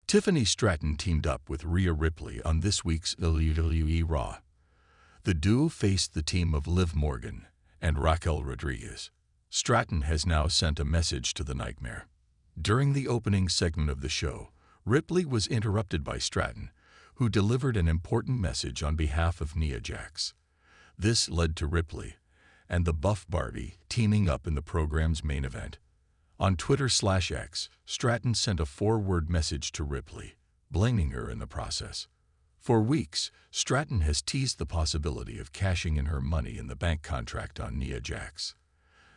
Tiffany Stratton teamed up with Rhea Ripley on this week's WWE Raw. The duo faced the team of Liv Morgan and Raquel Rodriguez. Stratton has now sent a message to the Nightmare. During the opening segment of the show, Ripley was interrupted by Stratton, who delivered an important message on behalf of Nia Jax. This led to Ripley and the Buff Barbie teaming up in the program's main event. On Twitter/X, Stratton sent a 4-word message to Ripley, blaming her in the process. For weeks, Stratton has teased the possibility of cashing in her Money in the Bank contract on Nia Jax.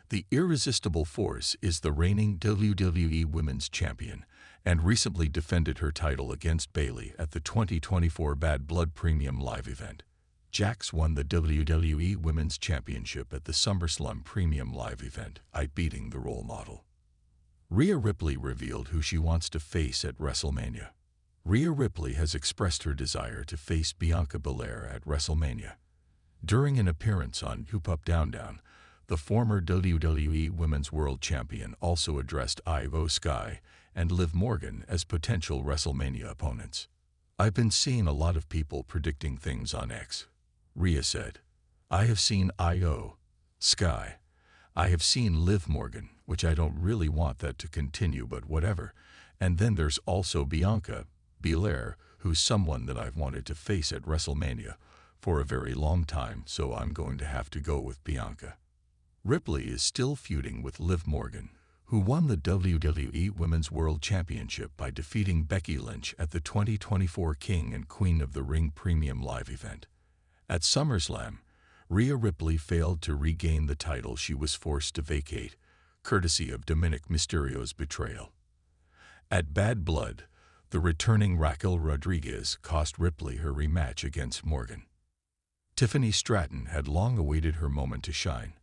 The Irresistible Force is the reigning WWE Women's Champion and recently defended her title against Bayley at the 2024 Bad Blood Premium Live event. Jax won the WWE Women's Championship at the SummerSlam Premium Live event, beating the role model. Rhea Ripley revealed who she wants to face at WrestleMania. Rhea Ripley has expressed her desire to face Bianca Belair at WrestleMania. During an appearance on Hoop Up Down Down, the former WWE Women's World Champion also addressed Io Sky and Liv Morgan as potential WrestleMania opponents. "I've been seeing a lot of people predicting things on X," Rhea said. "I have seen Io Sky. I have seen Liv Morgan, which I don't really want that to continue, but whatever. And then there's also Bianca Belair, who's someone that I've wanted to face at WrestleMania for a very long time, so I'm going to have to go with Bianca." Ripley is still feuding with Liv Morgan, who won the WWE Women's World Championship by defeating Becky Lynch at the 2024 King and Queen of the Ring Premium Live event. At SummerSlam, Rhea Ripley failed to regain the title she was forced to vacate, courtesy of Dominic Mysterio's betrayal. At Bad Blood, the returning Raquel Rodriguez cost Ripley her rematch against Morgan. Tiffany Stratton had long awaited her moment to shine,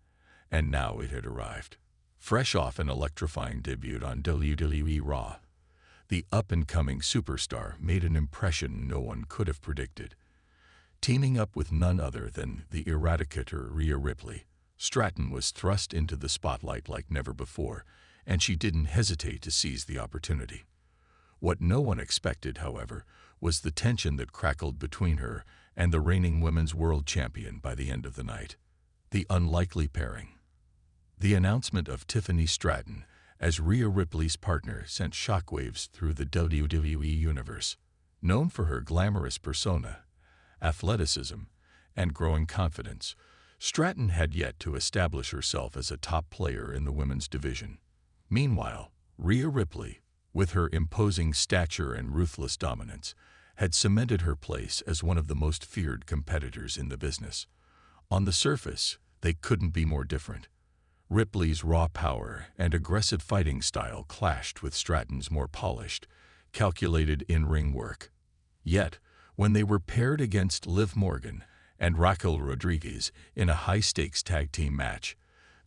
and now it had arrived. Fresh off an electrifying debut on WWE Raw, the up-and-coming superstar made an impression no one could have predicted. Teaming up with none other than the Eradicator Rhea Ripley, Stratton was thrust into the spotlight like never before, and she didn't hesitate to seize the opportunity. What no one expected, however, was the tension that crackled between her and the reigning Women's World Champion by the end of the night. The unlikely pairing. The announcement of Tiffany Stratton as Rhea Ripley's partner sent shockwaves through the WWE universe. Known for her glamorous persona, athleticism, and growing confidence, Stratton had yet to establish herself as a top player in the women's division. Meanwhile, Rhea Ripley, with her imposing stature and ruthless dominance, had cemented her place as one of the most feared competitors in the business. On the surface, they couldn't be more different. Ripley's raw power and aggressive fighting style clashed with Stratton's more polished, calculated in-ring work. Yet, when they were paired against Liv Morgan and Raquel Rodriguez in a high-stakes tag team match,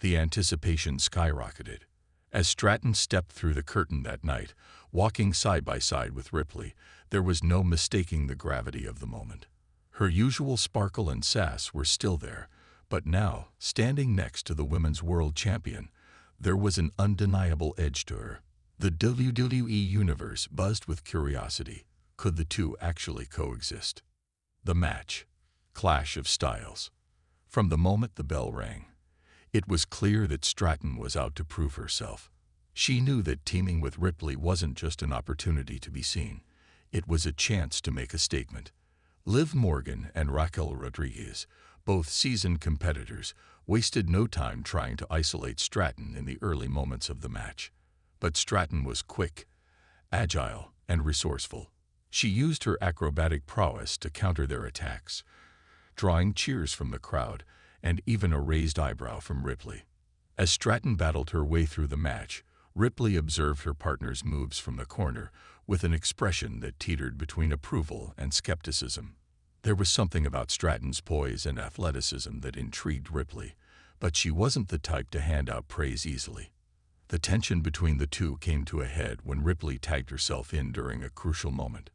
the anticipation skyrocketed. As Stratton stepped through the curtain that night, walking side by side with Ripley, there was no mistaking the gravity of the moment. Her usual sparkle and sass were still there, but now, standing next to the Women's World Champion, there was an undeniable edge to her. The WWE Universe buzzed with curiosity. Could the two actually coexist? The match. Clash of styles. From the moment the bell rang, it was clear that Stratton was out to prove herself. She knew that teaming with Ripley wasn't just an opportunity to be seen. It was a chance to make a statement. Liv Morgan and Raquel Rodriguez, both seasoned competitors, wasted no time trying to isolate Stratton in the early moments of the match. But Stratton was quick, agile, and resourceful. She used her acrobatic prowess to counter their attacks, drawing cheers from the crowd and even a raised eyebrow from Ripley. As Stratton battled her way through the match, Ripley observed her partner's moves from the corner with an expression that teetered between approval and skepticism. There was something about Stratton's poise and athleticism that intrigued Ripley, but she wasn't the type to hand out praise easily. The tension between the two came to a head when Ripley tagged herself in during a crucial moment.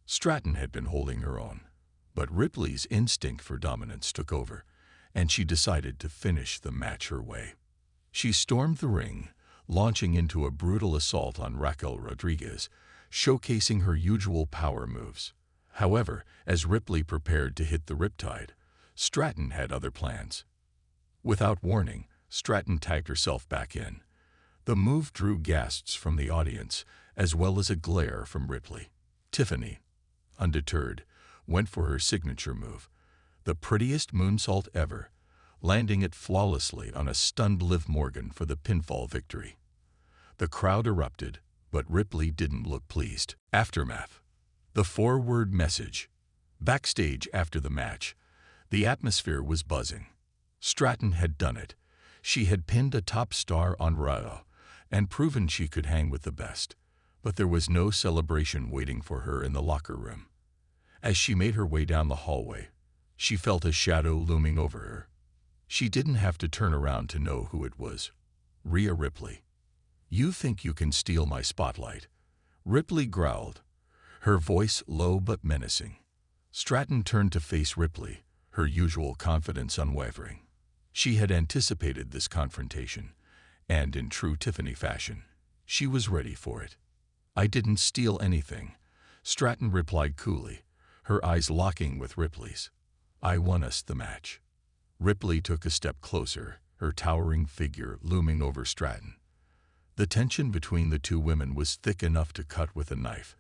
Stratton had been holding her own, but Ripley's instinct for dominance took over, and she decided to finish the match her way. She stormed the ring, launching into a brutal assault on Raquel Rodriguez, showcasing her usual power moves. However, as Ripley prepared to hit the riptide, Stratton had other plans. Without warning, Stratton tagged herself back in. The move drew gasps from the audience, as well as a glare from Ripley. Tiffany, undeterred, went for her signature move, the prettiest moonsault ever, landing it flawlessly on a stunned Liv Morgan for the pinfall victory. The crowd erupted, but Ripley didn't look pleased. Aftermath. The forward message. Backstage after the match, the atmosphere was buzzing. Stratton had done it. She had pinned a top star on Raw and proven she could hang with the best. But there was no celebration waiting for her in the locker room. As she made her way down the hallway, she felt a shadow looming over her. She didn't have to turn around to know who it was. Rhea Ripley. "You think you can steal my spotlight?" Ripley growled, her voice low but menacing. Stratton turned to face Ripley, her usual confidence unwavering. She had anticipated this confrontation, and in true Tiffany fashion, she was ready for it. "I didn't steal anything," Stratton replied coolly, her eyes locking with Ripley's. "I won us the match." Ripley took a step closer, her towering figure looming over Stratton. The tension between the two women was thick enough to cut with a knife,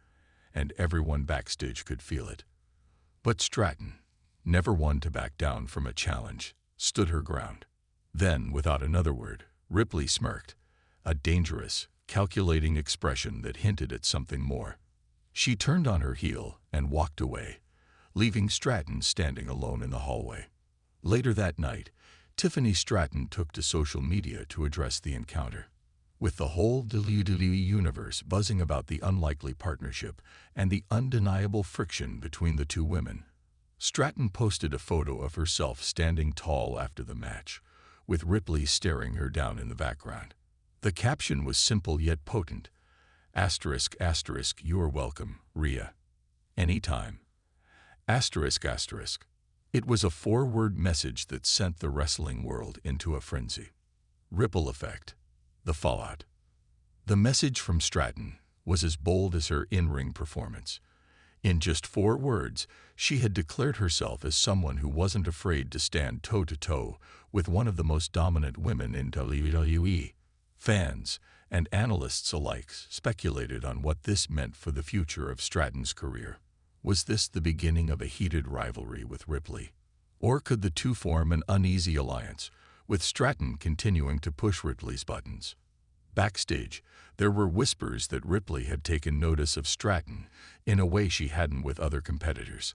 and everyone backstage could feel it. But Stratton, never one to back down from a challenge, stood her ground. Then, without another word, Ripley smirked, a dangerous, calculating expression that hinted at something more. She turned on her heel and walked away, leaving Stratton standing alone in the hallway. Later that night, Tiffany Stratton took to social media to address the encounter. With the whole WWE universe buzzing about the unlikely partnership and the undeniable friction between the two women, Stratton posted a photo of herself standing tall after the match, with Ripley staring her down in the background. The caption was simple yet potent. ***, you're welcome, Rhea. Anytime. ***. It was a four-word message that sent the wrestling world into a frenzy. Ripple effect. The fallout. The message from Stratton was as bold as her in-ring performance. In just 4 words, she had declared herself as someone who wasn't afraid to stand toe-to-toe with one of the most dominant women in WWE. Fans and analysts alike speculated on what this meant for the future of Stratton's career. Was this the beginning of a heated rivalry with Ripley? Or could the two form an uneasy alliance, with Stratton continuing to push Ripley's buttons? Backstage, there were whispers that Ripley had taken notice of Stratton in a way she hadn't with other competitors.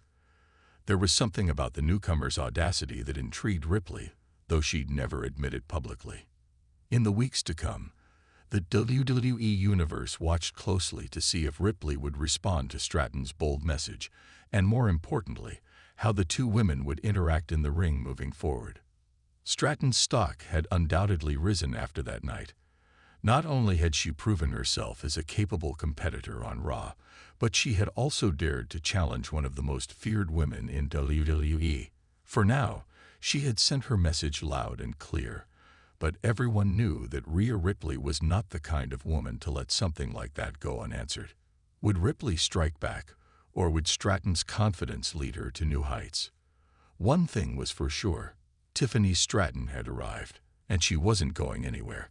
There was something about the newcomer's audacity that intrigued Ripley, though she'd never admit it publicly. In the weeks to come, the WWE Universe watched closely to see if Ripley would respond to Stratton's bold message, and more importantly, how the two women would interact in the ring moving forward. Stratton's stock had undoubtedly risen after that night. Not only had she proven herself as a capable competitor on Raw, but she had also dared to challenge one of the most feared women in WWE. For now, she had sent her message loud and clear, but everyone knew that Rhea Ripley was not the kind of woman to let something like that go unanswered. Would Ripley strike back, or would Stratton's confidence lead her to new heights? One thing was for sure, Tiffany Stratton had arrived, and she wasn't going anywhere.